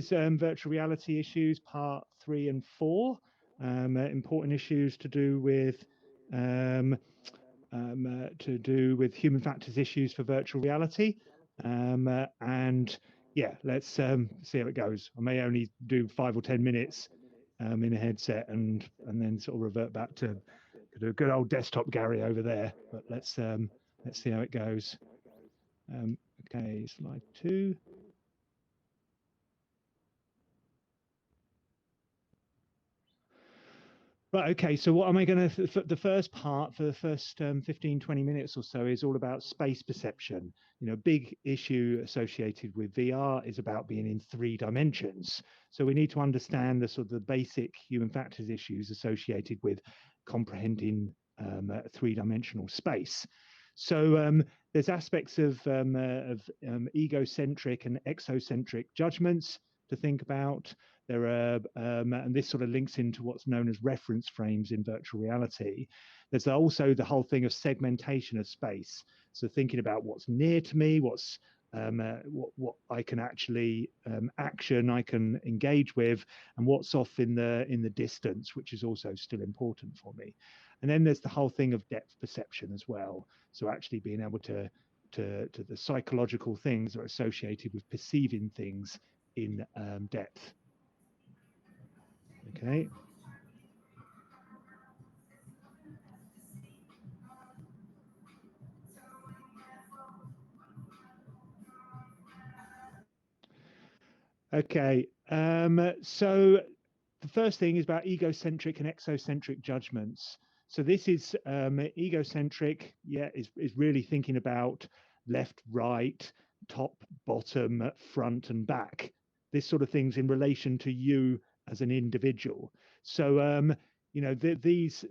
Virtual reality issues, part 3 and 4. Important issues to do with human factors issues for virtual reality. And yeah, let's see how it goes. I may only do 5 or 10 minutes in a headset, and then sort of revert back to a good old desktop Gary over there. But let's see how it goes. Okay, slide 2. Right, okay, so what am I going to, the first part for the first 15, 20 minutes or so is all about space perception. You know, big issue associated with VR is about being in 3 dimensions. So we need to understand the sort of the basic human factors issues associated with comprehending 3-dimensional space. So there's aspects of egocentric and exocentric judgments to think about. There are, and this sort of links into what's known as reference frames in virtual reality. There's also the whole thing of segmentation of space. So thinking about what's near to me, what's what I can actually action, I can engage with, and what's off in the distance, which is also still important for me. And then there's the whole thing of depth perception as well. So actually being able to the psychological things that are associated with perceiving things in depth. Okay. Okay. So the first thing is about egocentric and exocentric judgments. So this is egocentric, yeah, is really thinking about left, right, top, bottom, front, and back. This sort of things in relation to you as an individual. So you know, this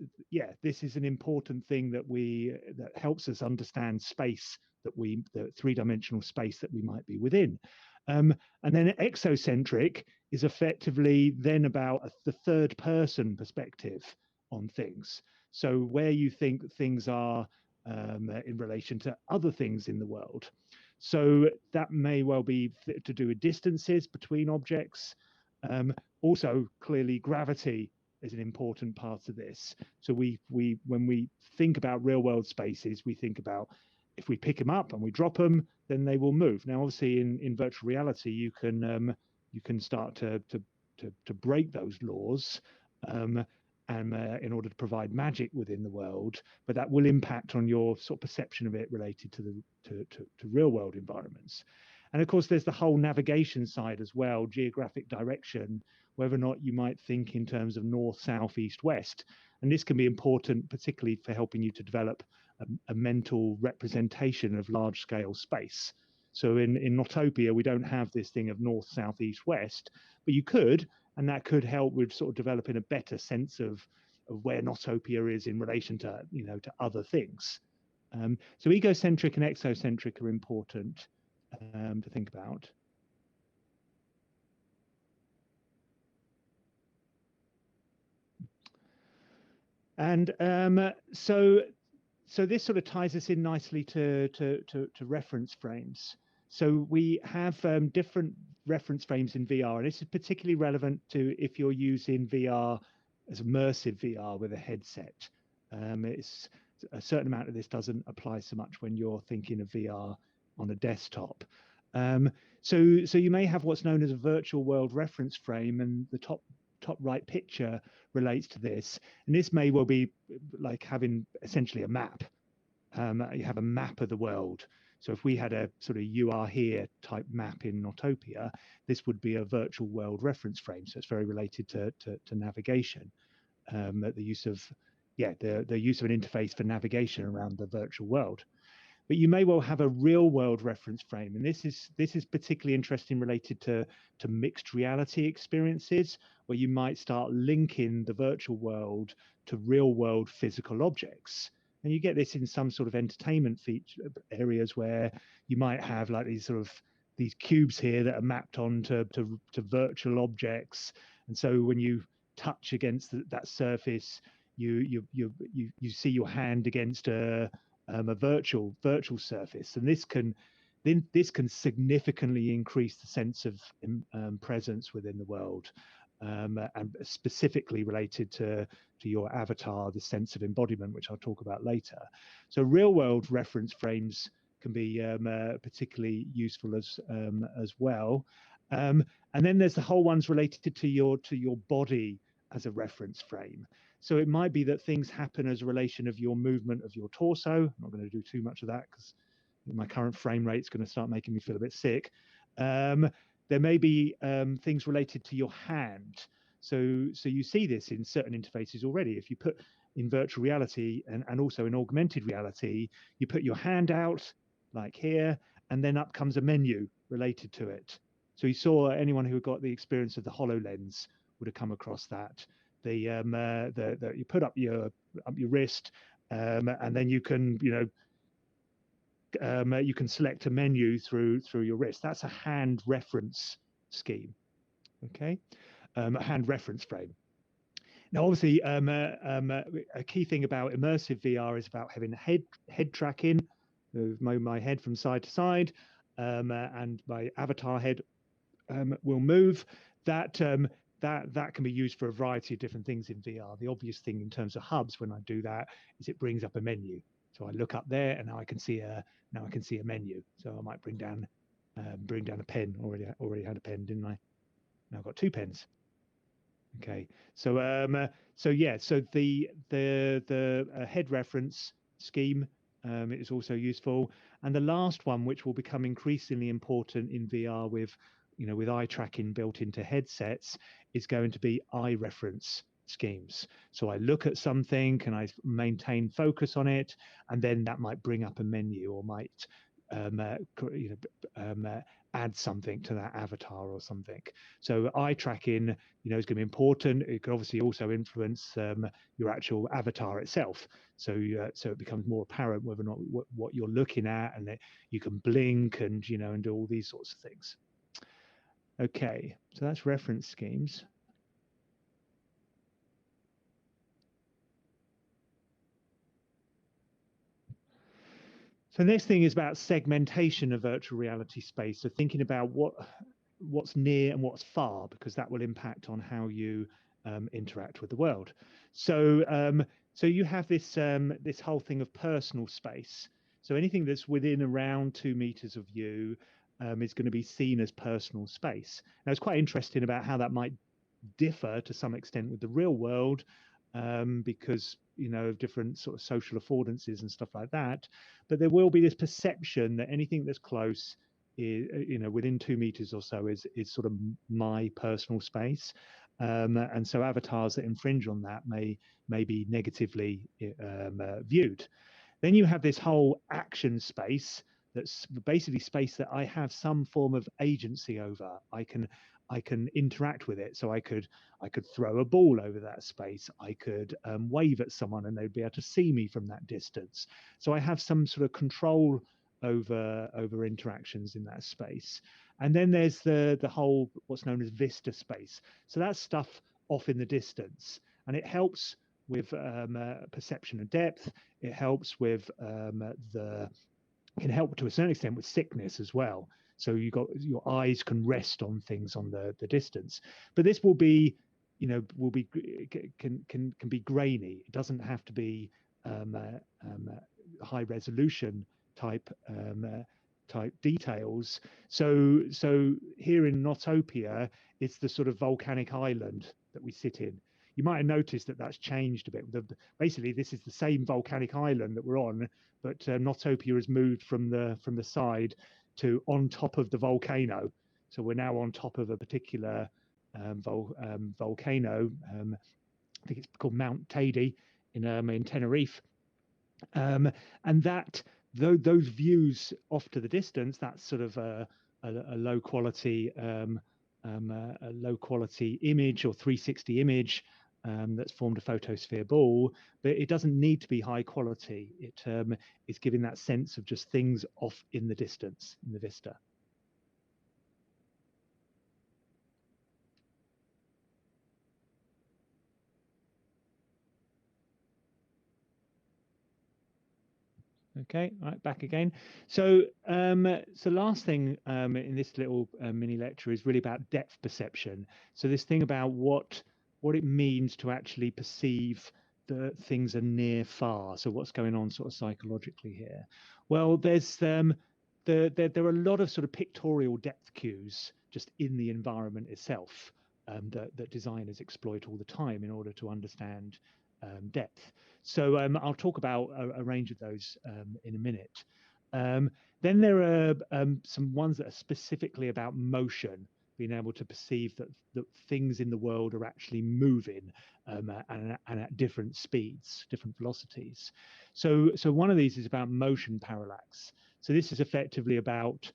is an important thing that helps us understand space, the 3-dimensional space that we might be within. And then exocentric is effectively then about the third person perspective on things. So where you think things are in relation to other things in the world. So that may well be to do with distances between objects. Also, clearly, gravity is an important part of this. So when we think about real world spaces, we think about if we pick them up and we drop them, then they will move. Now, obviously, in virtual reality, you can start to break those laws and in order to provide magic within the world, but that will impact on your sort of perception of it related to real world environments. And of course, there's the whole navigation side as well, geographic direction, whether or not you might think in terms of north, south, east, west. And this can be important, particularly for helping you to develop a mental representation of large scale space. So in Notopia, we don't have this thing of north, south, east, west, but you could, and that could help with sort of developing a better sense of where Notopia is in relation to, you know, to other things. So egocentric and exocentric are important to think about. And so this sort of ties us in nicely to reference frames. So we have different reference frames in VR, and this is particularly relevant to if you're using VR as immersive VR with a headset. It's a certain amount of this doesn't apply so much when you're thinking of VR on a desktop. So you may have what's known as a virtual world reference frame, and the top right picture relates to this. And this may well be like having essentially a map. You have a map of the world. So if we had a sort of you are here type map in Notopia, this would be a virtual world reference frame. So it's very related to navigation. The use of the use of an interface for navigation around the virtual world. But you may well have a real world reference frame. And this is particularly interesting related to mixed reality experiences, where you might start linking the virtual world to real world physical objects. And you get this in some sort of entertainment feature areas where you might have like these cubes here that are mapped onto to virtual objects. And so when you touch against that surface, you see your hand against a virtual surface, and this can then this can significantly increase the sense of presence within the world, and specifically related to your avatar, the sense of embodiment, which I'll talk about later. So real-world reference frames can be particularly useful as well. And then there's the whole ones related to your body as a reference frame. So it might be that things happen as a relation of your movement of your torso. I'm not going to do too much of that because my current frame rate is going to start making me feel a bit sick. There may be things related to your hand. So you see this in certain interfaces already. If you put in virtual reality and also in augmented reality, you put your hand out like here, and then up comes a menu related to it. So you saw anyone who got the experience of the HoloLens would have come across that. You put up your wrist, and then you can you can select a menu through your wrist. That's a hand reference scheme. Okay, a hand reference frame. Now, obviously, a key thing about immersive VR is about having head tracking, move my head from side to side, and my avatar head will move. That can be used for a variety of different things in VR. The obvious thing in terms of hubs when I do that is it brings up a menu. So I look up there, and now I can see a menu. So I might bring down a pen. Already had a pen, didn't I? Now I've got two pens. Okay. So the head reference scheme is also useful, and the last one, which will become increasingly important in VR with eye tracking built into headsets, is going to be eye reference schemes. So I look at something and I maintain focus on it, and then that might bring up a menu or might add something to that avatar or something. So eye tracking, is going to be important. It could obviously also influence your actual avatar itself. So it becomes more apparent whether or not what you're looking at, and you can blink and and do all these sorts of things. Okay, so that's reference schemes. So the next thing is about segmentation of virtual reality space. So thinking about what's near and what's far, because that will impact on how you interact with the world. So you have this this whole thing of personal space. So anything that's within around 2 meters of you is going to be seen as personal space. Now it's quite interesting about how that might differ to some extent with the real world, because of different sort of social affordances and stuff like that. But there will be this perception that anything that's close is, within 2 meters or so is sort of my personal space. And so avatars that infringe on that may be negatively viewed. Then you have this whole action space that's basically space that I have some form of agency over. I can interact with it. So I could throw a ball over that space. I could wave at someone and they'd be able to see me from that distance. So I have some sort of control over interactions in that space. And then there's the whole what's known as vista space. So that's stuff off in the distance, and it helps with perception of depth. It helps with can help to a certain extent with sickness as well. So your eyes can rest on things on the distance, but this will be, can be grainy. It doesn't have to be high resolution type details. So here in Notopia, it's the sort of volcanic island that we sit in. You might have noticed that that's changed a bit. Basically, this is the same volcanic island that we're on, but Notopia has moved from the side to on top of the volcano. So we're now on top of a particular volcano. I think it's called Mount Teide in Tenerife, and those views off to the distance, that's sort of a low quality image or 360 image that's formed a photosphere ball, but it doesn't need to be high quality. It is giving that sense of just things off in the distance, in the vista. Okay, right, back again. So, so last thing in this little mini lecture is really about depth perception. So this thing about what it means to actually perceive that things are near far. So what's going on sort of psychologically here? Well, there's there are a lot of sort of pictorial depth cues just in the environment itself that designers exploit all the time in order to understand depth. So I'll talk about a range of those in a minute. Then there are some ones that are specifically about motion, being able to perceive that things in the world are actually moving and at different speeds, different velocities. So one of these is about motion parallax. So this is effectively about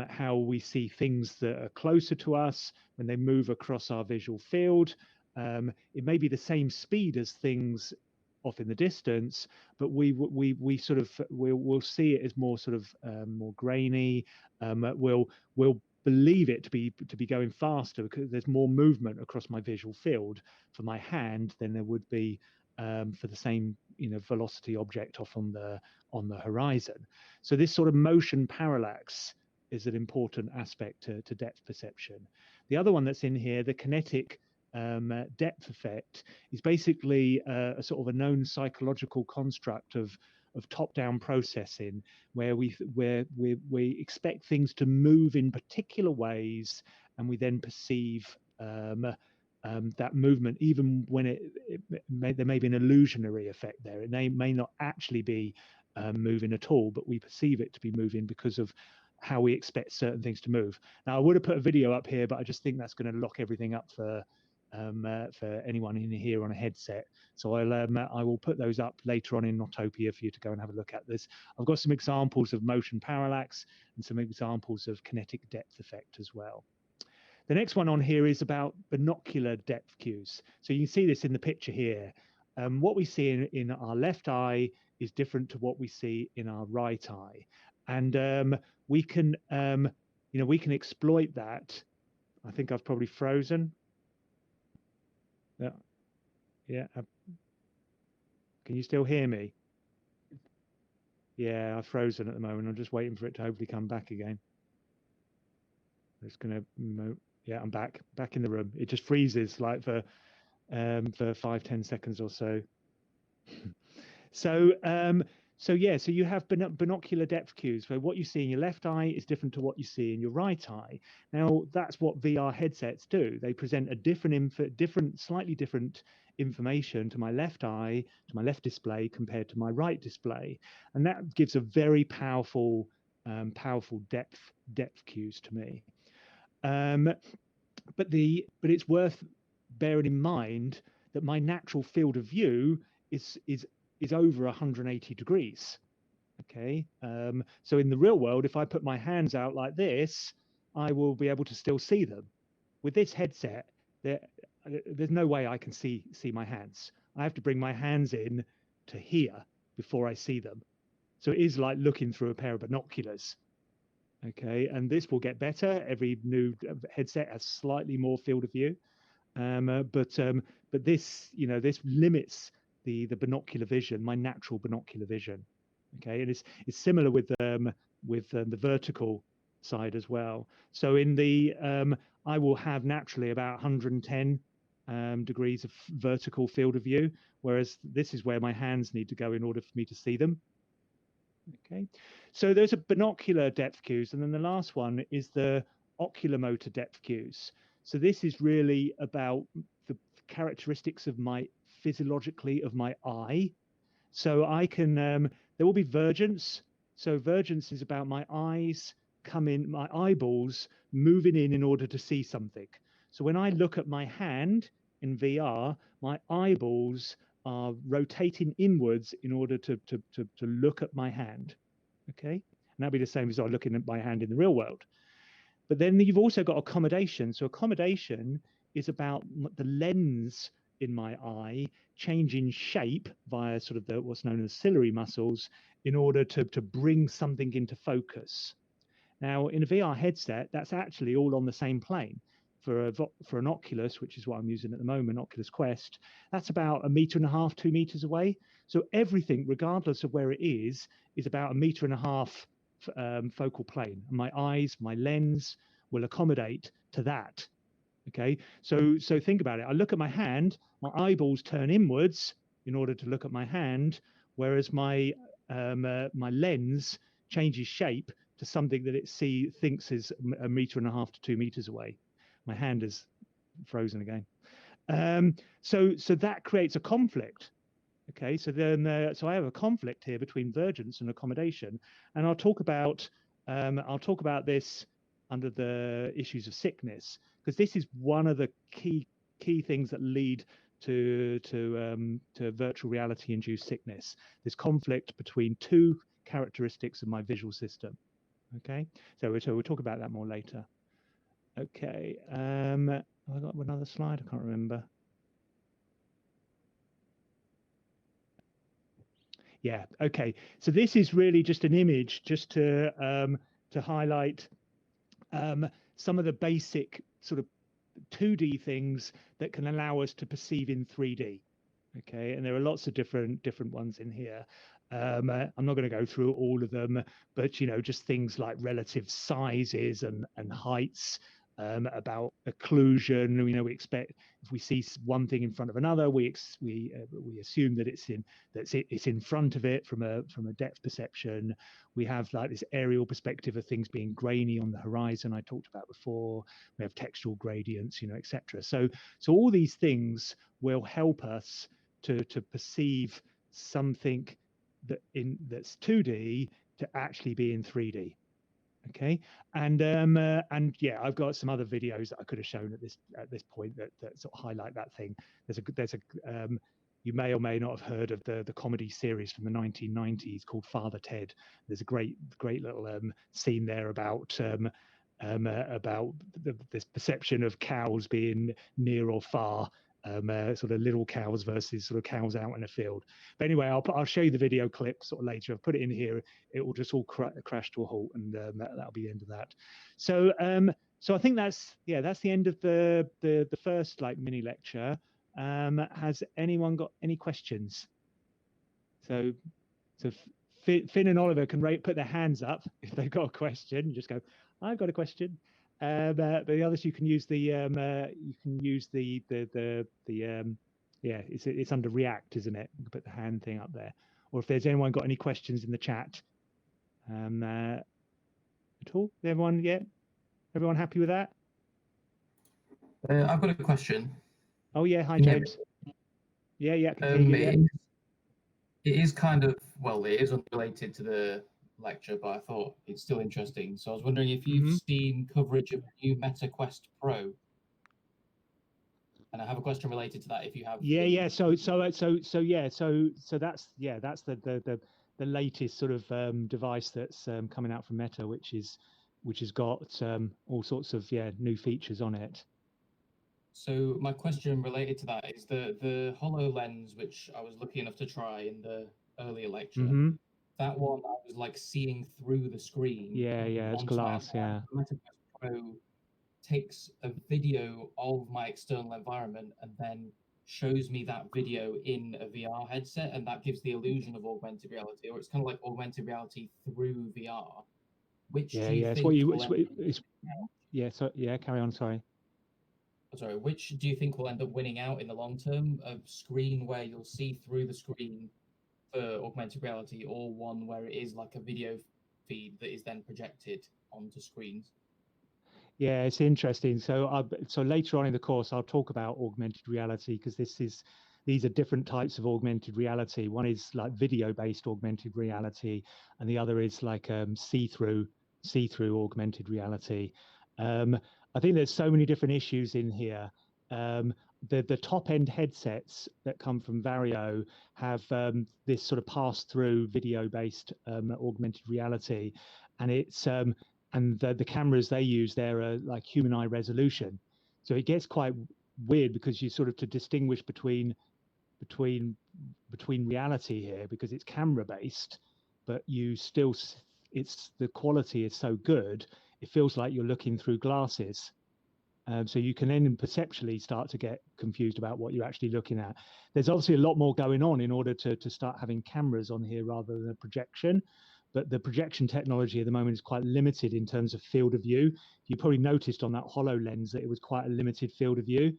how we see things that are closer to us when they move across our visual field. It may be the same speed as things off in the distance, but we sort of we'll see it as more sort of more grainy. We'll believe it to be going faster because there's more movement across my visual field for my hand than there would be for the same velocity object off on the horizon. So this sort of motion parallax is an important aspect to depth perception. The other one that's in here, the kinetic depth effect, is basically a sort of a known psychological construct of top-down processing, where we expect things to move in particular ways, and we then perceive that movement, even when there may be an illusionary effect there. It may not actually be moving at all, but we perceive it to be moving because of how we expect certain things to move. Now, I would have put a video up here, but I just think that's going to lock everything up for anyone in here on a headset. So I will put those up later on in Notopia for you to go and have a look at this. I've got some examples of motion parallax and some examples of kinetic depth effect as well. The next one on here is about binocular depth cues. So you can see this in the picture here. What we see in our left eye is different to what we see in our right eye, and we can we can exploit that. I think I've probably frozen. Yeah. Can you still hear me? Yeah, I've frozen at the moment. I'm just waiting for it to hopefully come back again. It's gonna. Yeah, I'm back in the room. It just freezes like for 5-10 seconds or so. So you have binocular depth cues. So what you see in your left eye is different to what you see in your right eye. Now that's what VR headsets do. They present a slightly different information to my left eye, to my left display compared to my right display, and that gives a very powerful depth cues to me. But it's worth bearing in mind that my natural field of view is over 180 degrees. Okay, so in the real world, if I put my hands out like this, I will be able to still see them. With this headset, there's no way I can see my hands. I have to bring my hands in to here before I see them. So it is like looking through a pair of binoculars. Okay, and this will get better. Every new headset has slightly more field of view, but this this limits the binocular vision, my natural binocular vision. Okay, and it's similar with the vertical side as well. So in the I will have naturally about 110 degrees of vertical field of view, whereas this is where my hands need to go in order for me to see them. Okay, so there's a binocular depth cues, and then the last one is the oculomotor depth cues. So this is really about the characteristics of my physiologically of my eye. So I can there will be vergence. So vergence is about my eyes my eyeballs moving in order to see something. So when I look at my hand in VR, my eyeballs are rotating inwards in order to look at my hand. Okay, and that'd be the same as I looking at my hand in the real world. But then you've also got accommodation. So accommodation is about the lens in my eye changing shape via sort of what's known as ciliary muscles in order to bring something into focus. Now, in a VR headset, that's actually all on the same plane. for an Oculus, which is what I'm using at the moment, Oculus Quest, that's about 1.5 meters, 2 meters away. So everything, regardless of where it is about 1.5 meters focal plane. And my eyes, my lens will accommodate to that. Okay, so think about it. I look at my hand, my eyeballs turn inwards in order to look at my hand, whereas my my lens changes shape to something that it thinks is 1.5 meters to 2 meters away. My hand is frozen again. So that creates a conflict. Okay, so then so I have a conflict here between vergence and accommodation, and I'll talk about this under the issues of sickness, because this is one of the key things that lead to virtual reality induced sickness. This conflict between two characteristics of my visual system. Okay, so we'll talk about that more later. Okay, have I got another slide? I can't remember. Yeah. Okay. So this is really just an image, just to highlight some of the basic sort of 2D things that can allow us to perceive in 3D. Okay, and there are lots of different ones in here. I'm not going to go through all of them, but you know, just things like relative sizes and heights. About occlusion, you know, we expect if we see one thing in front of another, we assume that it's in front of it from a depth perception. We have like this aerial perspective of things being grainy on the horizon I talked about before. We have textual gradients, you know, etc. So all these things will help us to perceive something that's 2D to actually be in 3D. Okay, and yeah, I've got some other videos that I could have shown at this point that sort of highlight that thing. There's a you may or may not have heard of the comedy series from the 1990s called Father Ted. There's a great little scene there about this perception of cows being near or far. Sort of little cows versus sort of cows out in a field. But anyway, I'll show you the video clip sort of later. I've put it in here. It will just all crash to a halt, and that'll be the end of that. So so I think that's the end of the first like mini lecture. Has anyone got any questions? So Finn and Oliver can put their hands up if they've got a question. Just go, I've got a question. But the others, you can use the yeah, it's under React, isn't it? You can put the hand thing up there. Or if there's anyone got any questions in the chat at all. Everyone, yeah, everyone happy with that? I've got a question. Oh yeah, hi James. Yeah, I can hear you. It is kind of, well, it is unrelated to the lecture, but I thought it's still interesting. So I was wondering if you've seen coverage of the new Meta Quest Pro. And I have a question related to that if you have. Yeah. So that's the latest sort of device that's coming out from Meta, which has got all sorts of new features on it. So my question related to that is the HoloLens, which I was lucky enough to try in the earlier lecture. That one I was like seeing through the screen. Yeah, it's glass. Yeah. Meta Quest Pro takes a video of my external environment and then shows me that video in a VR headset, and that gives the illusion of augmented reality, or it's kind of like augmented reality through VR. Which do you think? Carry on. Sorry. Which do you think will end up winning out in the long term? A screen where you'll see through the screen for augmented reality, or one where it is like a video feed that is then projected onto screens? Yeah, it's interesting. So later on in the course, I'll talk about augmented reality, because these are different types of augmented reality. One is like video-based augmented reality, and the other is like see-through augmented reality. I think there's so many different issues in here. The top-end headsets that come from Vario have this sort of pass-through video-based augmented reality, and it's and the cameras they use there are like human eye resolution. So it gets quite weird, because you sort of to distinguish between reality here, because it's camera based, but you still, the quality is so good, it feels like you're looking through glasses. So you can then perceptually start to get confused about what you're actually looking at. There's obviously a lot more going on in order to start having cameras on here rather than a projection. But the projection technology at the moment is quite limited in terms of field of view. You probably noticed on that HoloLens that it was quite a limited field of view.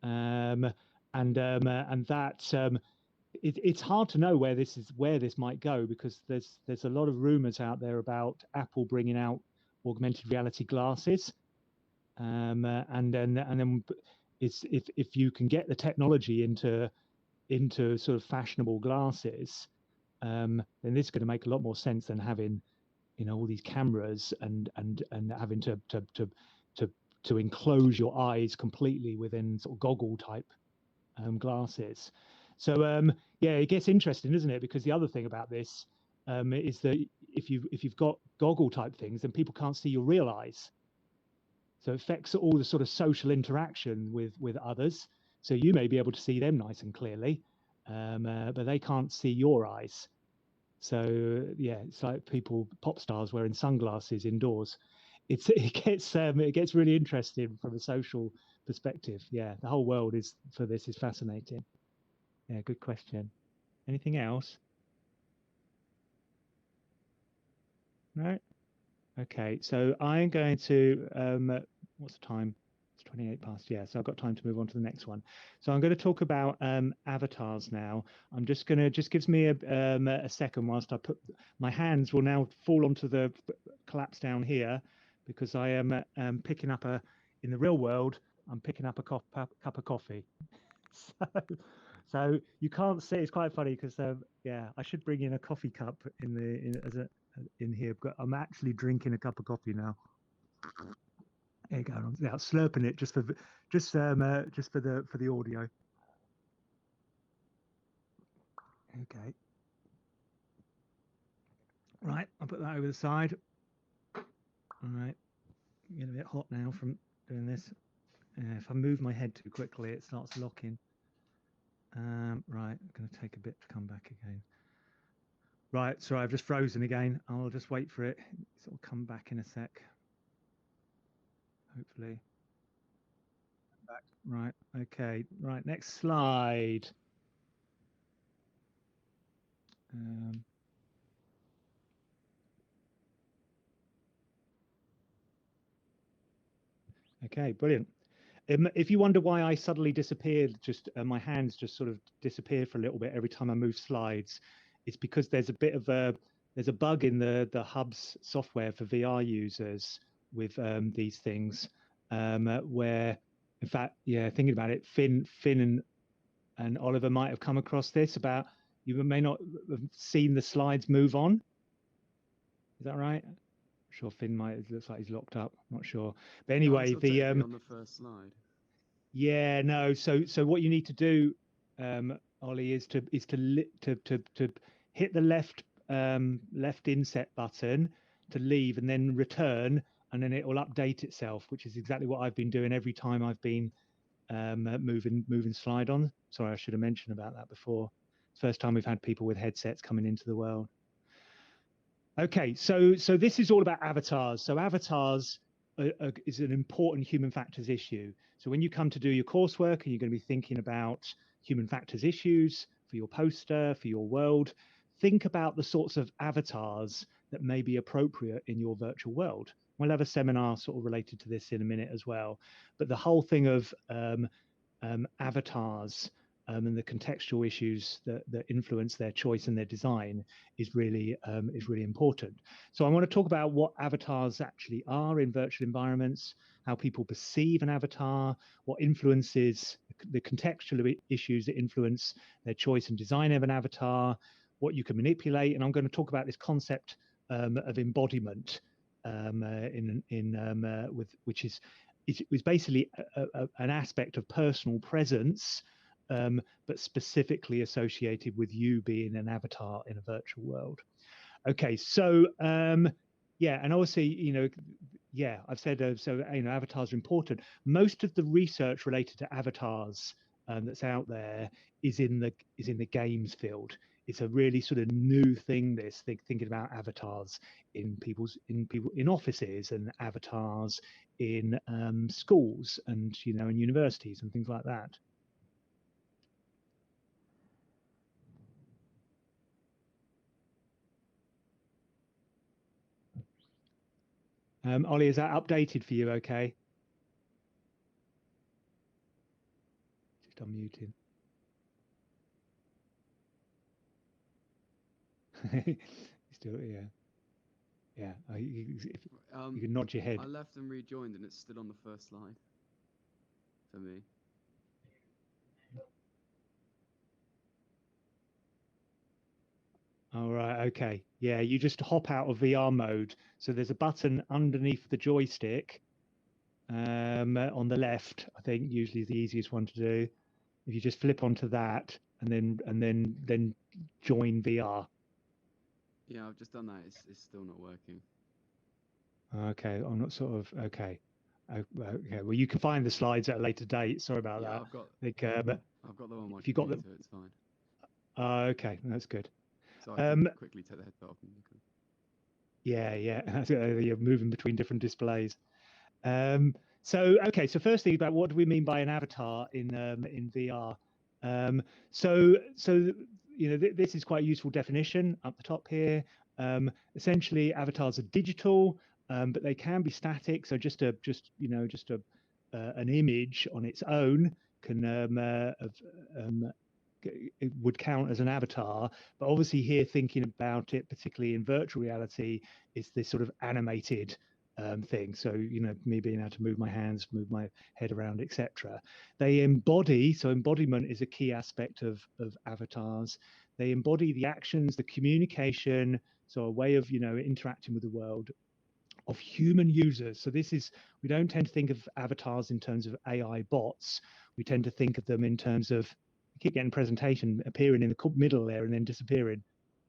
And that it's hard to know where this might go, because there's a lot of rumors out there about Apple bringing out augmented reality glasses. And then it's if you can get the technology into sort of fashionable glasses, then this is going to make a lot more sense than having, you know, all these cameras and having to enclose your eyes completely within sort of goggle type glasses. So yeah, it gets interesting, isn't it? Because the other thing about this is that if you've got goggle type things, then people can't see your real eyes. So it affects all the sort of social interaction with others. So you may be able to see them nice and clearly, but they can't see your eyes. So yeah, it's like pop stars wearing sunglasses indoors. It gets really interesting from a social perspective. Yeah, the whole world is fascinating. Yeah, good question. Anything else? No? Okay, so I'm going to, what's the time? It's 28 past, yeah, so I've got time to move on to the next one. So I'm going to talk about avatars now. I'm just going to, just gives me a second whilst I put, my hands will now fall onto the collapse down here, because I am picking up in the real world, I'm picking up a cup of coffee. So you can't see, it's quite funny because yeah, I should bring in a coffee cup in here, but I'm actually drinking a cup of coffee now. There you go. I'm now slurping it just for the audio. Okay. Right, I'll put that over the side. All right, I'm getting a bit hot now from doing this. If I move my head too quickly, it starts locking. Right, I'm going to take a bit to come back again. Right, sorry, I've just frozen again. I'll just wait for it. It'll come back in a sec. Hopefully. Back. Right, okay. Right, next slide. Okay, brilliant. If you wonder why I suddenly disappeared, just my hands just sort of disappear for a little bit every time I move slides, it's because there's a bit of there's a bug in the Hub's software for VR users with these things, where, in fact, yeah, thinking about it, Finn and Oliver might have come across this about, you may not have seen the slides move on. Is that right? I'm sure Finn might, it looks like he's locked up, I'm not sure. But anyway, on the first slide. Yeah, no. So what you need to do, Ollie, is to hit the left inset button to leave, and then return, and then it will update itself, which is exactly what I've been doing every time I've been moving slide on. Sorry, I should have mentioned about that before. First time we've had people with headsets coming into the world. Okay, so this is all about avatars. So avatars is an important human factors issue. So when you come to do your coursework and you're going to be thinking about human factors issues for your poster, for your world, think about the sorts of avatars that may be appropriate in your virtual world. We'll have a seminar sort of related to this in a minute as well. But the whole thing of avatars and the contextual issues that influence their choice and their design is really important. So I want to talk about what avatars actually are in virtual environments, how people perceive an avatar, what influences the contextual issues that influence their choice and design of an avatar, what you can manipulate, and I'm going to talk about this concept of embodiment which is basically an aspect of personal presence, but specifically associated with you being an avatar in a virtual world. Okay, so yeah, and obviously, you know, yeah, I've said so. You know, avatars are important. Most of the research related to avatars that's out there is in the games field. it's a really sort of new thing. This thinking about avatars in offices, and avatars in schools, and in universities and things like that. Ollie, is that updated for you? Okay. Just unmuting. Still, yeah. You can nod your head. I left and rejoined, and it's still on the first slide for me. All right. Okay. Yeah. You just hop out of VR mode. So there's a button underneath the joystick on the left. I think usually is the easiest one to do. If you just flip onto that and then join VR. Yeah, I've just done that. It's still not working. Okay. I'm not sort of okay. Okay. Well, you can find the slides at a later date. Sorry about that. I've got. I've got them on my if you got computer. them, It's fine. Okay, that's good. So I can quickly take the headset off. And you can... Yeah. You're moving between different displays. So first thing about what do we mean by an avatar in VR? This is quite a useful definition up the top here. Essentially, avatars are digital, but they can be static. So just an image on its own can it would count as an avatar. But obviously here, thinking about it, particularly in virtual reality, it's this sort of animated thing. So, me being able to move my hands, move my head around, etc. They embody, so embodiment is a key aspect of avatars. They embody the actions, the communication, so a way of, interacting with the world of human users. So we don't tend to think of avatars in terms of AI bots. We tend to think of them in terms of, keep getting presentation appearing in the middle there and then disappearing.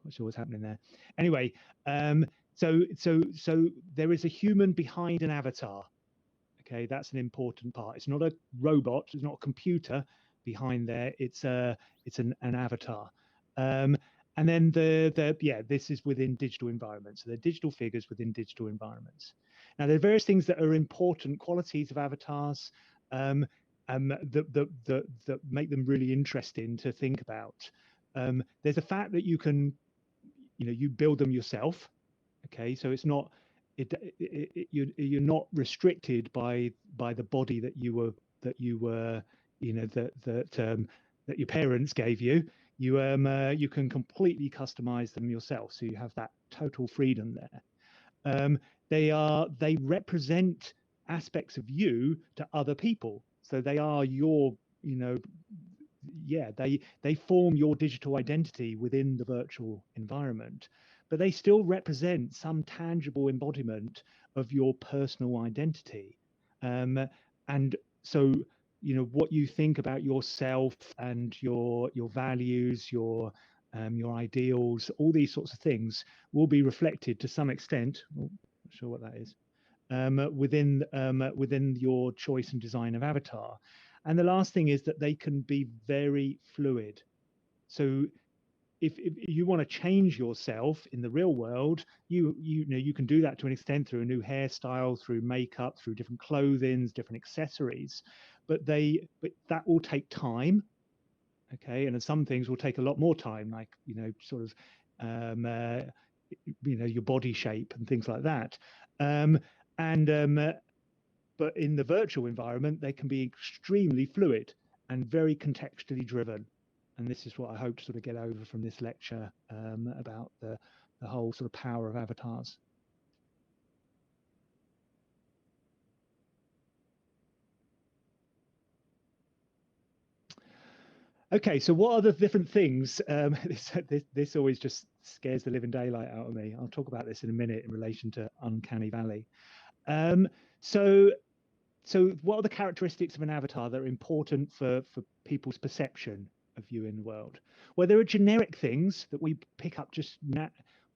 Not sure what's happening there. Anyway, so there is a human behind an avatar. Okay, that's an important part. It's not a robot. It's not a computer behind there. It's an avatar. And then this is within digital environments. So they're digital figures within digital environments. Now there are various things that are important qualities of avatars. That make them really interesting to think about. There's a fact that you can, you build them yourself. Okay, so it's not, you're not restricted by the body that you were, that your parents gave you. You can completely customize them yourself. So you have that total freedom there. They represent aspects of you to other people. So they are your, they form your digital identity within the virtual environment, but they still represent some tangible embodiment of your personal identity. And so, what you think about yourself and your values, your ideals, all these sorts of things will be reflected to some extent. Oh, not sure what that is. Within your choice and design of avatar. And the last thing is that they can be very fluid. So if you want to change yourself in the real world, you can do that to an extent through a new hairstyle, through makeup, through different clothing, different accessories, but that will take time. Okay, and some things will take a lot more time, like sort of your body shape and things like that. But in the virtual environment, they can be extremely fluid and very contextually driven. And this is what I hope to sort of get over from this lecture about the whole sort of power of avatars. Okay, so what are the different things? This always just scares the living daylight out of me. I'll talk about this in a minute in relation to Uncanny Valley. So what are the characteristics of an avatar that are important for people's perception of you in the world? Well, there are generic things that we pick up,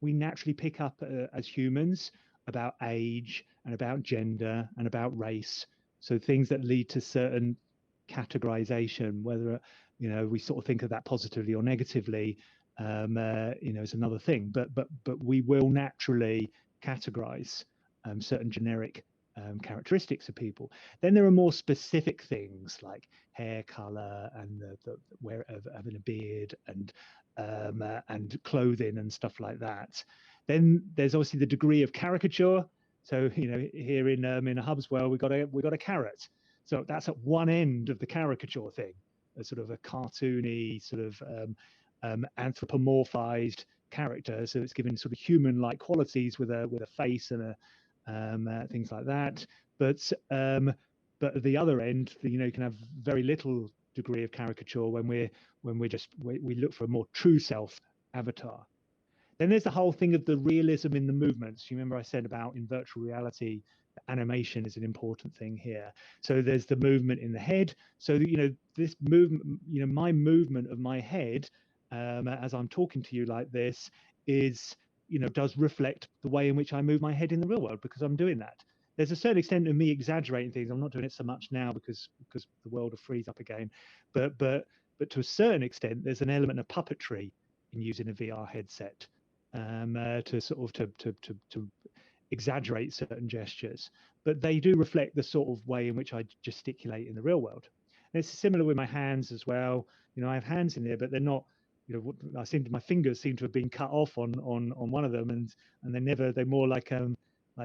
we naturally pick up as humans, about age and about gender and about race. So things that lead to certain categorization, whether we sort of think of that positively or negatively. is another thing. But we will naturally categorize certain generic characteristics of people. Then there are more specific things like hair color and the wear of having a beard and clothing and stuff like that. Then there's obviously the degree of caricature. So here in a Hubs world, we got a carrot. So that's at one end of the caricature thing, a sort of a cartoony sort of anthropomorphized character. So it's given sort of human-like qualities with a face and things like that. But at the other end, you can have very little degree of caricature when we look for a more true self avatar. Then there's the whole thing of the realism in the movements. You remember I said about in virtual reality, animation is an important thing here. So there's the movement in the head. So this movement, my movement of my head as I'm talking to you like this is does reflect the way in which I move my head in the real world, because I'm doing that. There's a certain extent of me exaggerating things. I'm not doing it so much now because the world will freeze up again. But to a certain extent, there's an element of puppetry in using a VR headset to sort of to exaggerate certain gestures. But they do reflect the sort of way in which I gesticulate in the real world. And it's similar with my hands as well. I have hands in there, but they're not. My fingers seem to have been cut off on one of them, and they're more like the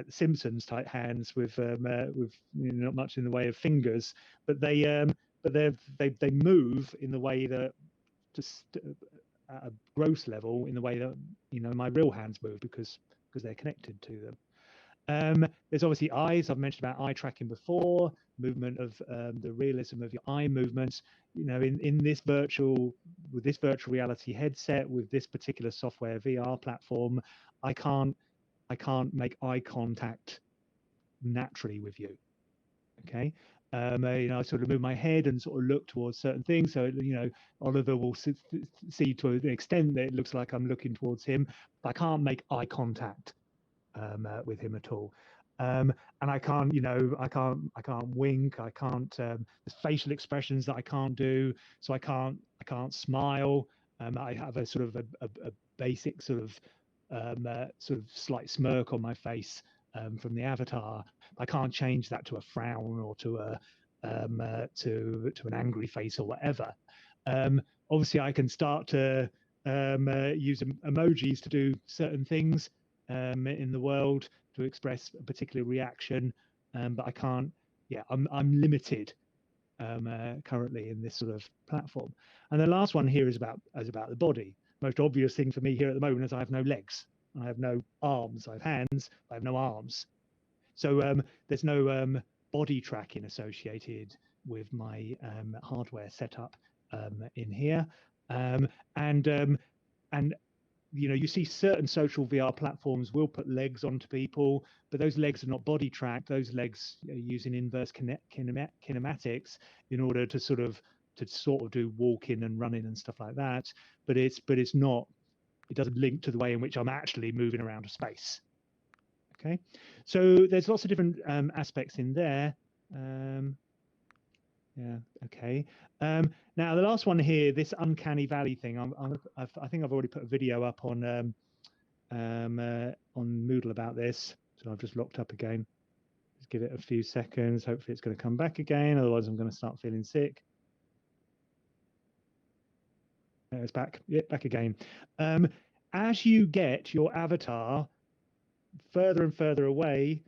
Simpsons type hands with not much in the way of fingers, but they move in the way that just at a gross level in the way that my real hands move because they're connected to them. There's obviously eyes. I've mentioned about eye tracking before, movement of the realism of your eye movements. In this virtual reality headset with this particular software VR platform, I can't make eye contact naturally with you. Okay. I sort of move my head and sort of look towards certain things. So, Oliver will see to an extent that it looks like I'm looking towards him, but I can't make eye contact with him at all. And I can't, I can't wink. I can't. There's facial expressions that I can't do. So I can't smile. I have a sort of a basic sort of slight smirk on my face from the avatar. I can't change that to a frown or to an angry face or whatever. Obviously, I can start to use emojis to do certain things in the world to express a particular reaction, but I can't. Yeah, I'm limited currently in this sort of platform. And the last one here is about the body. Most obvious thing for me here at the moment is I have no legs, I have no arms, I have hands, I have no arms. So there's no body tracking associated with my hardware setup in here, and you see certain social VR platforms will put legs onto people, but those legs are not body tracked. Those legs are using inverse kinematics in order to sort of do walking and running and stuff like that. But it's not. It doesn't link to the way in which I'm actually moving around a space. Okay, so there's lots of different aspects in there. Yeah. Okay. Now the last one here, this uncanny valley thing. I think I've already put a video up on Moodle about this. So I've just locked up again. Just give it a few seconds. Hopefully it's going to come back again. Otherwise, I'm going to start feeling sick. It's back. Yeah, back again. As you get your avatar further and further away.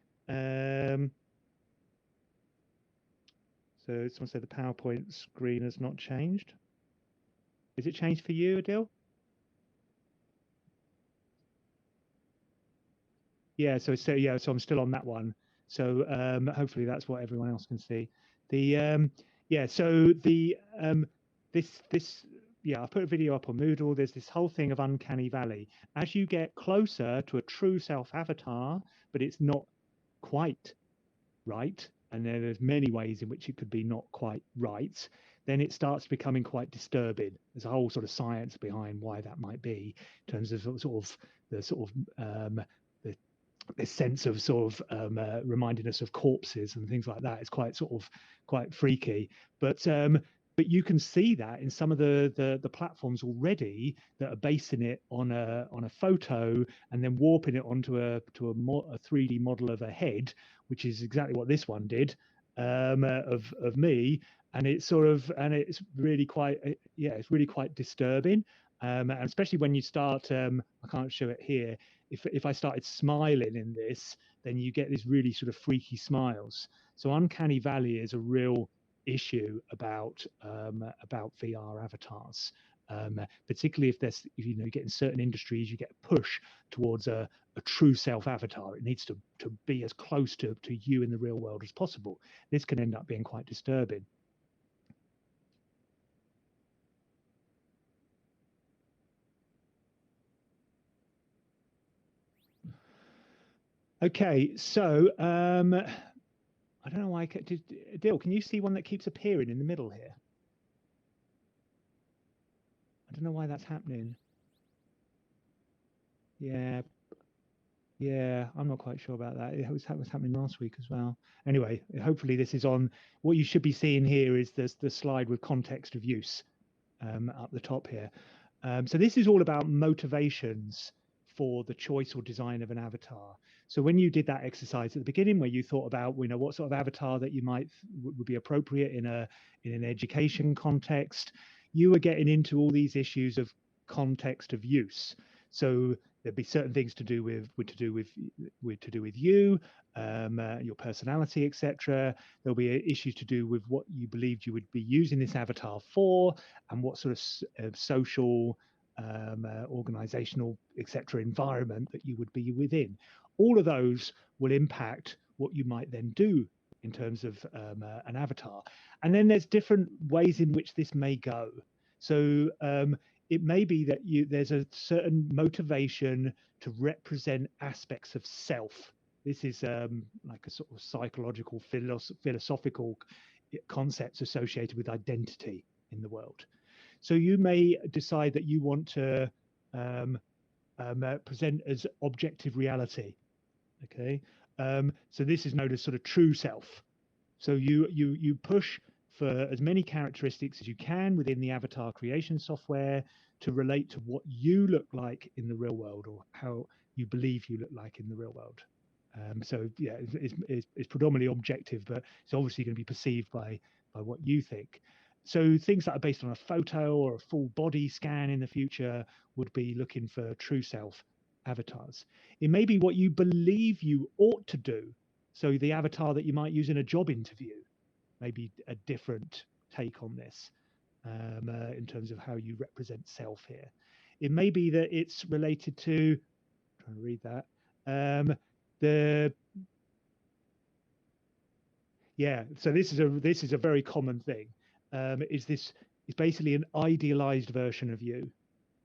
So someone said the PowerPoint screen has not changed. Is it changed for you, Adil? Yeah, so I'm still on that one. So hopefully that's what everyone else can see. The I put a video up on Moodle. There's this whole thing of uncanny valley. As you get closer to a true self avatar, but it's not quite right, and there's many ways in which it could be not quite right, then it starts becoming quite disturbing. There's a whole sort of science behind why that might be, in terms of this sense of reminding us of corpses and things like that. It's quite freaky. But but you can see that in some of the platforms already that are basing it on a photo and then warping it onto a 3D model of a head, which is exactly what this one did, of me. And it's it's really quite it's really quite disturbing, and especially when you start. I can't show it here. If I started smiling in this, then you get these really sort of freaky smiles. So uncanny valley is a real issue about VR avatars, particularly if you get in certain industries, you get a push towards a true self avatar. It needs to be as close to you in the real world as possible. This can end up being quite disturbing. Okay, so I don't know why. Dill, can you see one that keeps appearing in the middle here? I don't know why that's happening. Yeah, I'm not quite sure about that. It was happening last week as well. Anyway, hopefully this is on. What you should be seeing here is the slide with context of use up the top here. So this is all about motivations for the choice or design of an avatar. So when you did that exercise at the beginning, where you thought about, what sort of avatar that you would be appropriate in an education context, you were getting into all these issues of context of use. So there'd be certain things to do with you, your personality, etc. There'll be issues to do with what you believed you would be using this avatar for, and what sort of social, organizational, etc. environment that you would be within. All of those will impact what you might then do in terms of an avatar. And then there's different ways in which this may go. So it may be that there's a certain motivation to represent aspects of self. This is like a sort of psychological, philosophical concepts associated with identity in the world. So you may decide that you want to present as objective reality. Okay, so this is known as sort of true self. So you push for as many characteristics as you can within the avatar creation software to relate to what you look like in the real world, or how you believe you look like in the real world. So yeah, it's predominantly objective, but it's obviously going to be perceived by what you think. So things that are based on a photo or a full body scan in the future would be looking for true self avatars. It may be what you believe you ought to do. So the avatar that you might use in a job interview, maybe a different take on this in terms of how you represent self here. It may be that it's related to, I'm trying to read that, so this is a very common thing. Is basically an idealized version of you.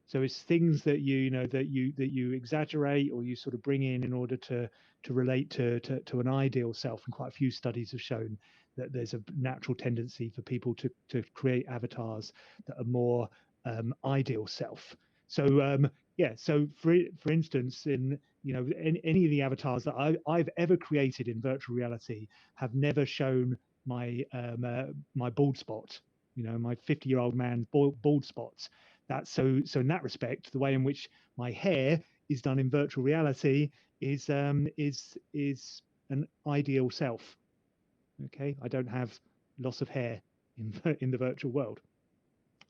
So it's things that you exaggerate, or you sort of bring in order to relate to an ideal self. And quite a few studies have shown that there's a natural tendency for people to create avatars that are more ideal self. So so for instance, in any of the avatars that I've ever created in virtual reality have never shown my my bald spot. My 50-year-old man's bald spots. That's so in that respect, the way in which my hair is done in virtual reality is an ideal self. Okay, I don't have loss of hair in the virtual world.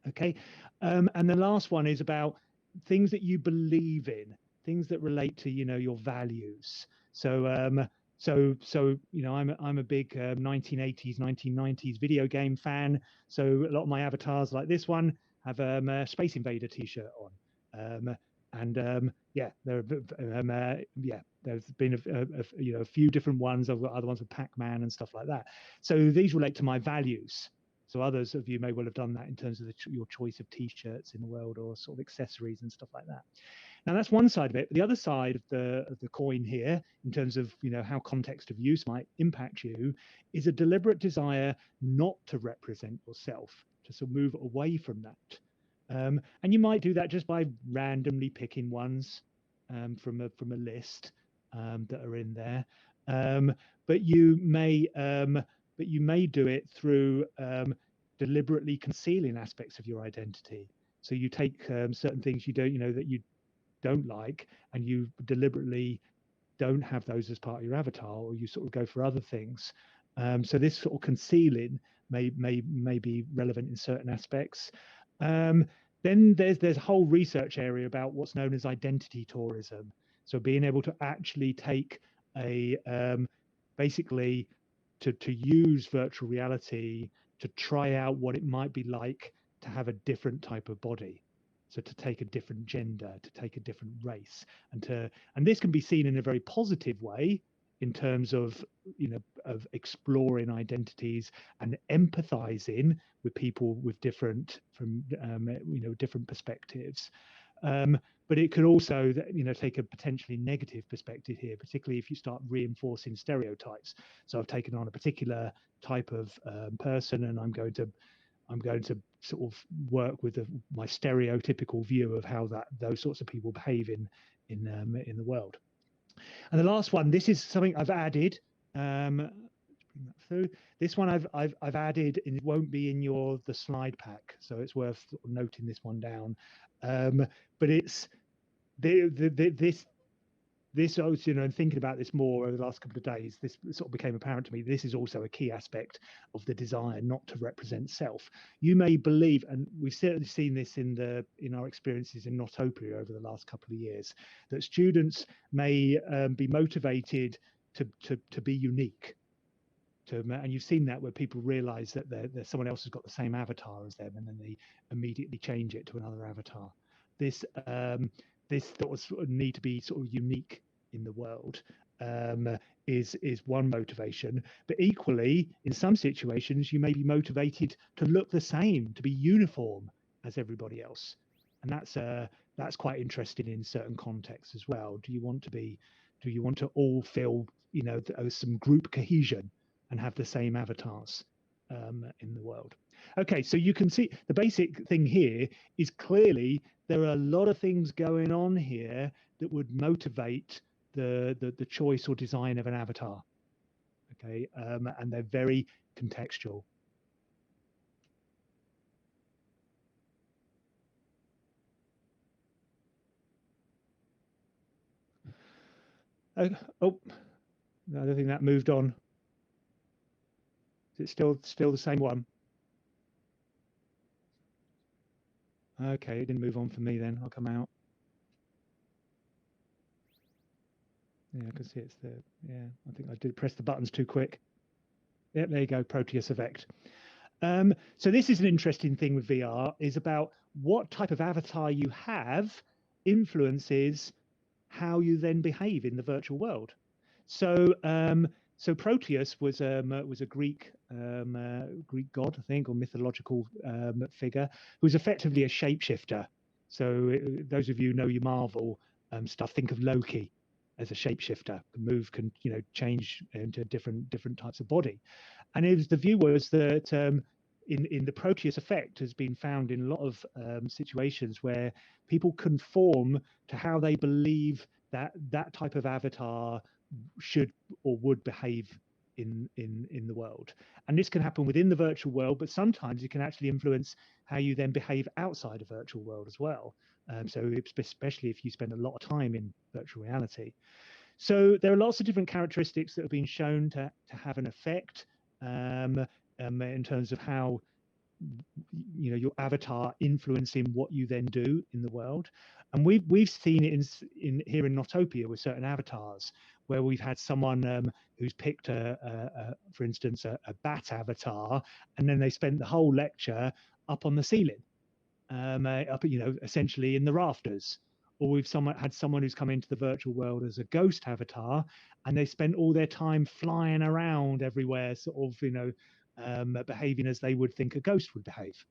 Okay, and the last one is about things that you believe in, things that relate to your values. So I'm a big 1980s 1990s video game fan. So a lot of my avatars, like this one, have a Space Invader t-shirt on, there's been a few different ones. I've got other ones with Pac-Man and stuff like that. So these relate to my values. So others of you may well have done that in terms of your choice of t-shirts in the world, or sort of accessories and stuff like that. Now that's one side of it. But the other side of the coin here, in terms of how context of use might impact you, is a deliberate desire not to represent yourself, to sort of move away from that. And you might do that just by randomly picking ones from a list that are in there. But you may do it through deliberately concealing aspects of your identity. So you take certain things you don't, that you don't like, and you deliberately don't have those as part of your avatar, or you sort of go for other things. So this sort of concealing may be relevant in certain aspects. Then there's a whole research area about what's known as identity tourism. So being able to actually take a basically to use virtual reality to try out what it might be like to have a different type of body. So to take a different gender, to take a different race, and this can be seen in a very positive way in terms of of exploring identities and empathizing with people with different different perspectives. But it could also take a potentially negative perspective here, particularly if you start reinforcing stereotypes. So I've taken on a particular type of person, and I'm going to sort of work with my stereotypical view of how those sorts of people behave in the world. And the last one, this is something I've added. Bring that through. This one I've added, and it won't be in the slide pack, so it's worth noting this one down. But it's this also, and thinking about this more over the last couple of days, this sort of became apparent to me. This is also a key aspect of the desire not to represent self. You may believe, and we've certainly seen this in our experiences in Notopia over the last couple of years, that students may be motivated to be unique. And you've seen that where people realize that someone else has got the same avatar as them, and then they immediately change it to another avatar. This sort of need to be sort of unique in the world is one motivation. But equally, in some situations, you may be motivated to look the same, to be uniform as everybody else, and that's quite interesting in certain contexts as well. Do you want to all feel some group cohesion and have the same avatars in the world? Okay, so you can see the basic thing here is clearly there are a lot of things going on here that would motivate the choice or design of an avatar. Okay, and they're very contextual. Oh, no, I don't think that moved on. Is it still the same one? Okay, it didn't move on for me then. I'll come out. Yeah, I can see it's there. Yeah, I think I did press the buttons too quick. Yep, there you go, Proteus effect. So this is an interesting thing with VR, is about what type of avatar you have influences how you then behave in the virtual world. So so Proteus was a Greek god, I think, or mythological figure, who was effectively a shapeshifter. So those of you who know your Marvel stuff, think of Loki as a shapeshifter, can change into different types of body. And the view was that in the Proteus effect has been found in a lot of situations where people conform to how they believe that type of avatar should or would behave in the world. And this can happen within the virtual world, but sometimes it can actually influence how you then behave outside a virtual world as well. So especially if you spend a lot of time in virtual reality. So there are lots of different characteristics that have been shown to have an effect in terms of how your avatar influencing what you then do in the world. And we've seen it in here in Notopia with certain avatars, where we've had someone who's picked for instance a bat avatar, and then they spent the whole lecture up on the ceiling, up essentially in the rafters. Or we've had someone who's come into the virtual world as a ghost avatar, and they spent all their time flying around everywhere, sort of behaving as they would think a ghost would behave.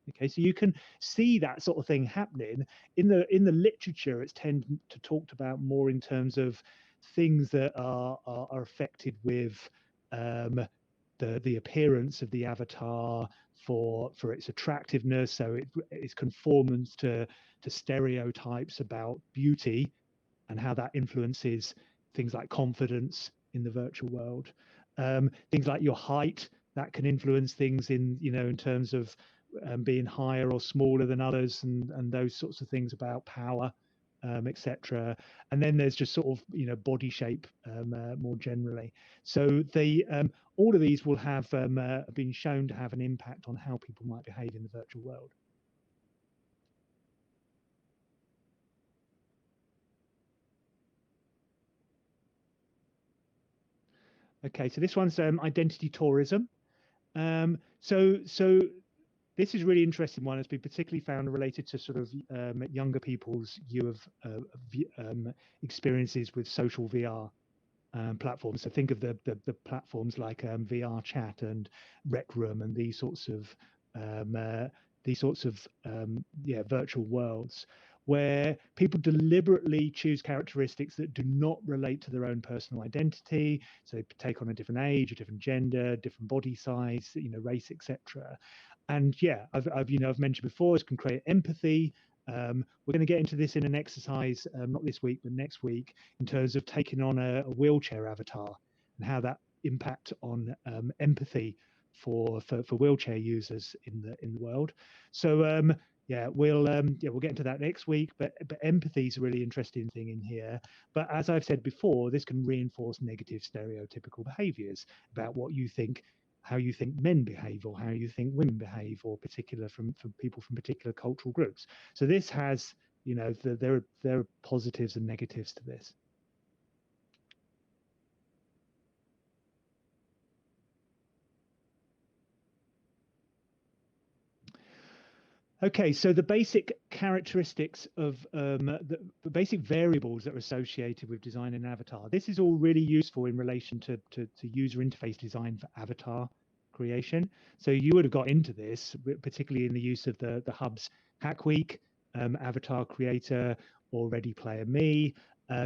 Okay, so you can see that sort of thing happening in the literature. It's tended to talked about more in terms of things that are affected with the appearance of the avatar for its attractiveness, so its conformance to stereotypes about beauty, and how that influences things like confidence in the virtual world. Things like your height that can influence things in, in terms of being higher or smaller than others, and those sorts of things about power, etc. And then there's just sort of, body shape more generally. So all of these will have been shown to have an impact on how people might behave in the virtual world. Okay, so this one's identity tourism. So this is really interesting one. It's been particularly found related to sort of younger people's view of experiences with social VR platforms. So think of the platforms like VR Chat and Rec Room and these sorts of virtual worlds, where people deliberately choose characteristics that do not relate to their own personal identity. So they take on a different age, a different gender, different body size, race, etc. And yeah, I've mentioned before, it can create empathy. We're going to get into this in an exercise, not this week, but next week, in terms of taking on a wheelchair avatar and how that impact on empathy for wheelchair users in the world. So yeah, we'll get into that next week. But empathy is a really interesting thing in here. But as I've said before, this can reinforce negative stereotypical behaviours about what you think, how you think men behave, or how you think women behave, or particular from people from particular cultural groups. So this has, there are positives and negatives to this. Okay, so the basic characteristics of the basic variables that are associated with designing an avatar. This is all really useful in relation to user interface design for avatar creation. So you would have got into this, particularly in the use of the hub's Hack Week, Avatar Creator, or Ready Player Me.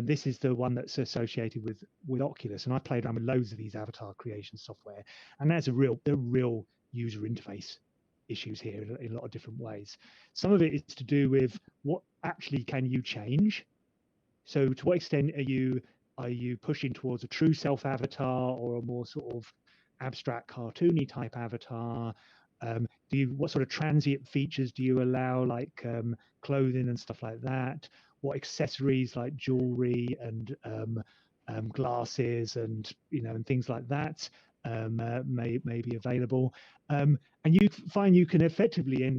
This is the one that's associated with Oculus, and I've played around with loads of these avatar creation software, and that's they're real user interface issues here in a lot of different ways. Some of it is to do with what actually can you change. So to what extent are you pushing towards a true self avatar or a more sort of abstract cartoony type avatar? What sort of transient features do you allow, like clothing and stuff like that? What accessories like jewelry and glasses and and things like that may be available? And you find you can effectively in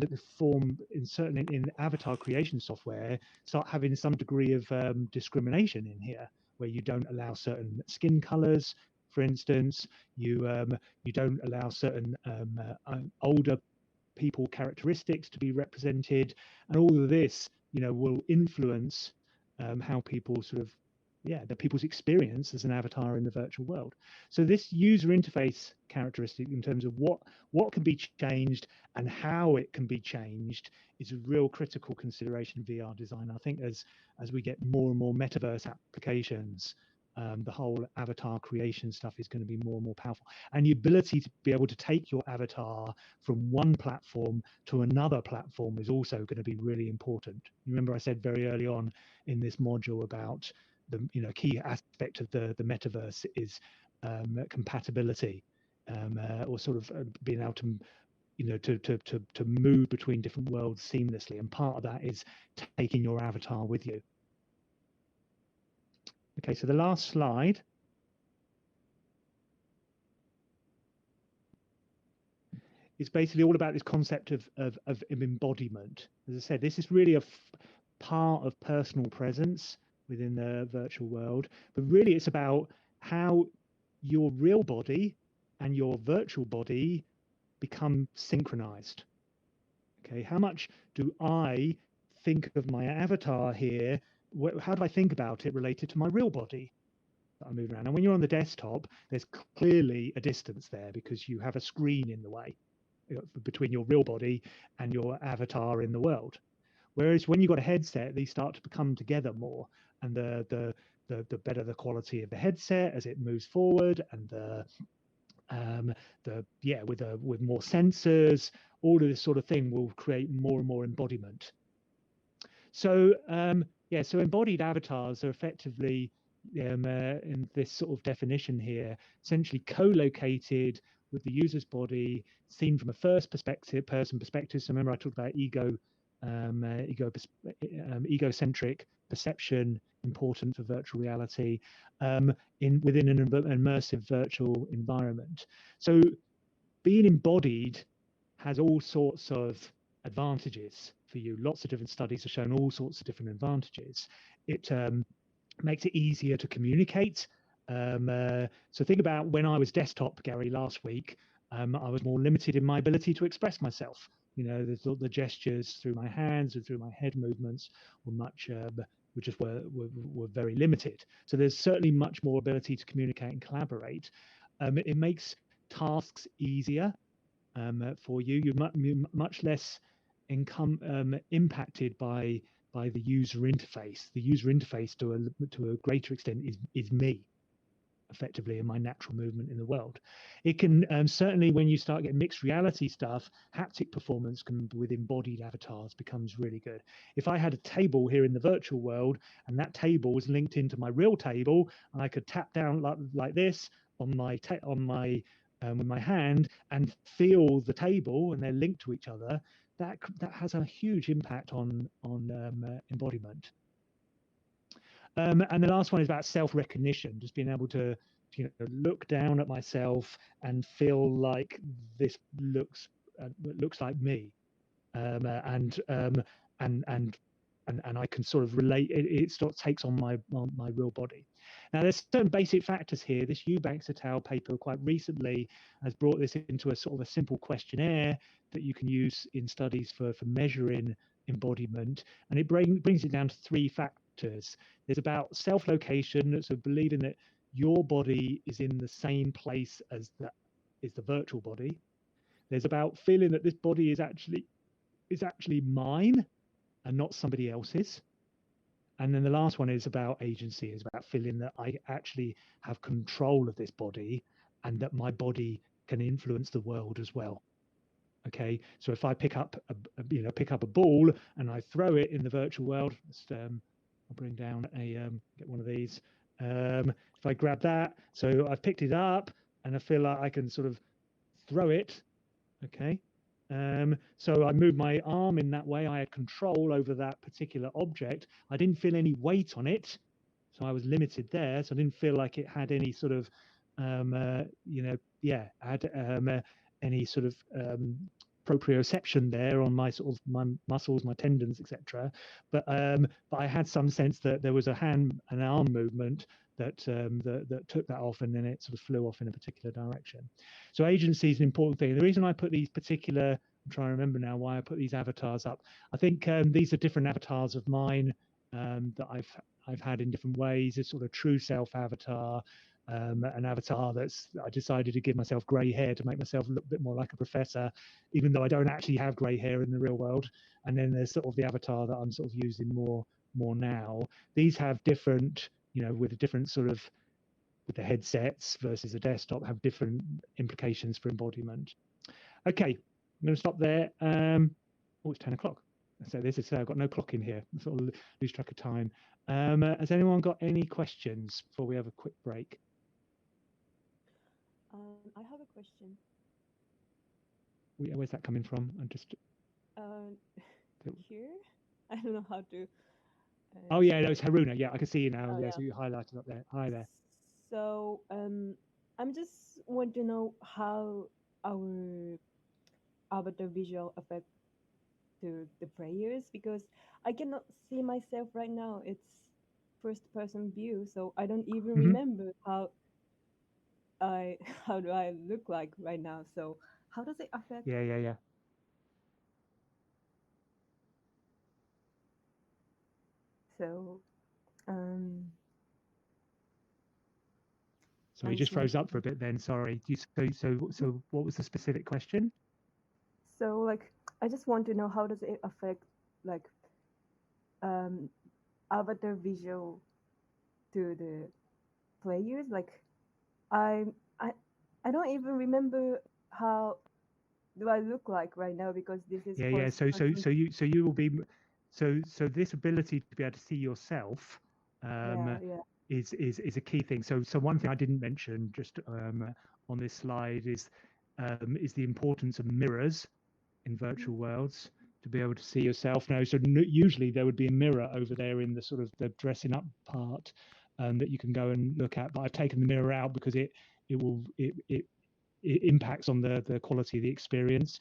avatar creation software start having some degree of discrimination in here, where you don't allow certain skin colors, for instance. You don't allow certain older people characteristics to be represented, and all of this will influence how people sort of people's experience as an avatar in the virtual world. So this user interface characteristic in terms of what can be changed and how it can be changed is a real critical consideration of VR design. I think as we get more and more metaverse applications, the whole avatar creation stuff is going to be more and more powerful. And the ability to be able to take your avatar from one platform to another platform is also going to be really important. Remember I said very early on in this module about the key aspect of the metaverse is compatibility, or sort of being able to to move between different worlds seamlessly, and part of that is taking your avatar with you. Okay, so the last slide is basically all about this concept of embodiment. As I said, this is really a part of personal presence within the virtual world, but really it's about how your real body and your virtual body become synchronized. Okay, how much do I think of my avatar here? How do I think about it related to my real body that I move around? And when you're on the desktop, there's clearly a distance there because you have a screen in the way between your real body and your avatar in the world. Whereas when you've got a headset, these start to come together more, and the better the quality of the headset as it moves forward, and with more sensors, all of this sort of thing will create more and more embodiment. So so embodied avatars are effectively in this sort of definition here, essentially co-located with the user's body seen from a first person perspective. So remember I talked about egocentric perception, important for virtual reality, within an immersive virtual environment. So being embodied has all sorts of advantages for you. Lots of different studies have shown all sorts of different advantages. It makes it easier to communicate. So think about when I was desktop, Gary, last week, I was more limited in my ability to express myself. You know, the gestures through my hands and through my head movements were were very limited. So there's certainly much more ability to communicate and collaborate. It makes tasks easier for you. You're much less impacted by the user interface. The user interface to a greater extent is me, effectively, in my natural movement in the world. It can certainly, when you start getting mixed reality stuff, haptic performance with embodied avatars becomes really good. If I had a table here in the virtual world and that table was linked into my real table, and I could tap down like this on with my hand and feel the table, and they're linked to each other, that has a huge impact on embodiment. And the last one is about self-recognition, just being able to look down at myself and feel like this looks like me, and I can sort of relate. It sort of takes on my real body. Now, there's certain basic factors here. This Eubanks et al. Paper quite recently has brought this into a sort of a simple questionnaire that you can use in studies for measuring embodiment, and it brings it down to 3 factors. There's about self-location, so believing that your body is in the same place as the virtual body. There's about feeling that this body is actually mine and not somebody else's. And then the last one is about agency, is about feeling that I actually have control of this body and that my body can influence the world as well. Okay, so if I pick up a ball and I throw it in the virtual world, I'll bring down get one of these. If I grab that, so I've picked it up and I feel like I can sort of throw it. Okay, so I moved my arm in that way. I had control over that particular object. I didn't feel any weight on it, so I was limited there. So I didn't feel like it had any sort of, any sort of proprioception there on my sort of my muscles, my tendons, etc. But I had some sense that there was a hand and arm movement that took that off, and then it sort of flew off in a particular direction. So agency is an important thing. The reason I put these particular, I'm trying to remember now why I put these avatars up. I think these are different avatars of mine that I've had in different ways. A sort of true self avatar, an avatar I decided to give myself grey hair to make myself look a bit more like a professor, even though I don't actually have grey hair in the real world. And then there's sort of the avatar that I'm sort of using more now. These have different, with a different sort of, with the headsets versus a desktop, have different implications for embodiment. Okay, I'm going to stop there. Oh, it's 10 o'clock. So this is, I've got no clock in here. I sort of lose track of time. Has anyone got any questions before we have a quick break? I have a question. Where's that coming from? I'm just here. I don't know how to. Oh yeah, no, it's Haruna. Yeah, I can see you now. Oh, yeah, yeah. so you highlighted up there. Hi there. So I'm just want to know how our avatar visual affect to the players, because I cannot see myself right now. It's first person view, so I don't even remember how do I look like right now. So how does it affect? Yeah. So So he just froze up for a bit then, sorry. So what was the specific question? So like, I just want to know how does it affect like avatar visual to the players? Like, I don't even remember how do I look like right now, because this is Yeah. So you will be, so this ability to be able to see yourself is a key thing. So one thing I didn't mention just on this slide is is the importance of mirrors in virtual worlds to be able to see yourself. Now, so usually there would be a mirror over there in the sort of the dressing up part that you can go and look at. But I've taken the mirror out because it impacts on the quality of the experience.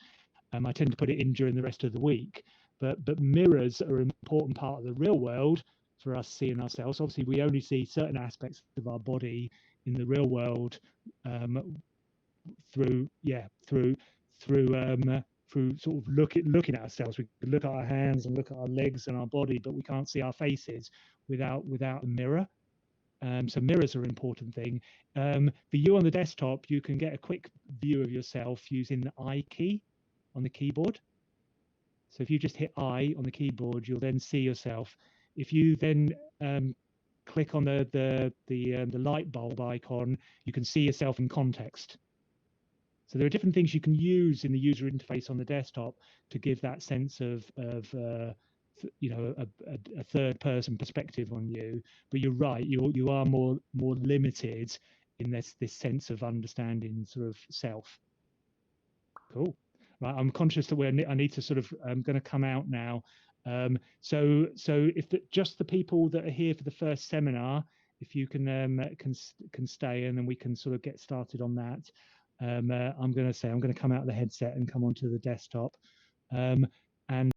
I tend to put it in during the rest of the week. But mirrors are an important part of the real world for us seeing ourselves. Obviously, we only see certain aspects of our body in the real world through sort of looking at ourselves. We can look at our hands and look at our legs and our body, but we can't see our faces without a mirror. So mirrors are an important thing. For you on the desktop, you can get a quick view of yourself using the I key on the keyboard. So if you just hit I on the keyboard, you'll then see yourself. If you then click on the light bulb icon, you can see yourself in context. So there are different things you can use in the user interface on the desktop to give that sense of you know, a third person perspective on you. But you're right, you are more limited in this sense of understanding sort of self. Cool. Right, I'm conscious that I need to sort of, I'm going to come out now. So if just the people that are here for the first seminar, if you can stay, and then we can sort of get started on that. I'm going to come out of the headset and come onto the desktop. And